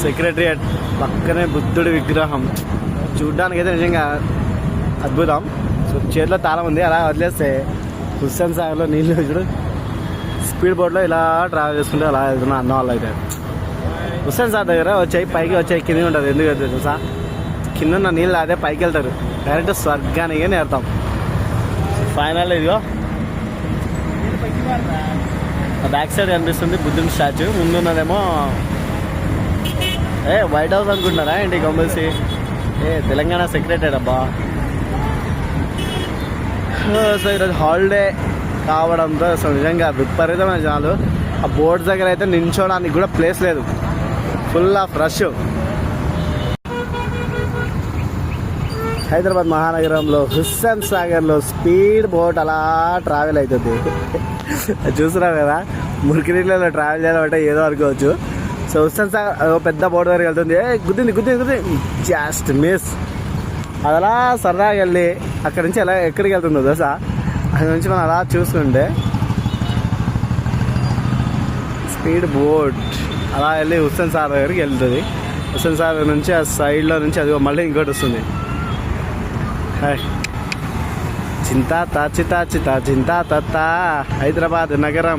Secretariat పక్కనే బుద్ధుడి విగ్రహం చూడ్డానికి అయితే నిజంగా అద్భుతం. సో చేతిలో తాళం ఉంది, అలా వదిలేస్తే హుస్సేన్ సాగర్లో నీళ్ళు చూడు. స్పీడ్ బోట్లో ఇలా ట్రావెల్ చేసుకుంటే అలా వెళ్తున్నా అన్న వాళ్ళు అయితే. హుస్సేన్ సాగర్ దగ్గర వచ్చాయి పైకి వచ్చాయి కింద ఉంటుంది. ఎందుకు తెలుసా, కింద ఉన్న నీళ్ళు అదే పైకి వెళ్తారు, డైరెక్ట్ స్వర్గానికి నేర్తాం. ఫైనల్ ఇదిగో బ్యాక్ సైడ్ కనిపిస్తుంది బుద్ధుని స్టాచ్యూ, ముందున్నదేమో వైట్ హౌస్ అనుకుంటున్నారా ఏంటి కంపల్సరీ? తెలంగాణ సెక్రటరీ అబ్బా. సో ఈరోజు హాలిడే కావడంతో సో నిజంగా విపరీతమైన జనాలు. ఆ బోర్డ్స్ దగ్గర అయితే నించోడానికి కూడా ప్లేస్ లేదు, ఫుల్ ఆఫ్ రష్. హైదరాబాద్ మహానగరంలో హుస్సేన్ సాగర్లో స్పీడ్ బోట్ అలా ట్రావెల్ అవుతుంది. చూస్తున్నాం కదా, మురికి నీళ్ళలో ట్రావెల్ చేయాలంటే ఏదో అనుకోవచ్చు. సో హుస్సేన్ సాగర్ పెద్ద బోట్ దగ్గరికి వెళ్తుంది. గుద్దింది జస్ట్ మిస్. అది అలా సరదాగా వెళ్ళి అక్కడి నుంచి ఎలా ఎక్కడికి వెళ్తుందో తెలుసా, అక్కడి నుంచి మనం అలా చూసుకుంటే స్పీడ్ బోట్ అలా వెళ్ళి హుస్సేన్ సాగర్ దగ్గరికి వెళ్తుంది. హుస్సేన్ సాగర్ నుంచి ఆ సైడ్లో నుంచి అది మళ్ళీ ఇంకోటి వస్తుంది. చింతా చింతా హైదరాబాద్ నగరం.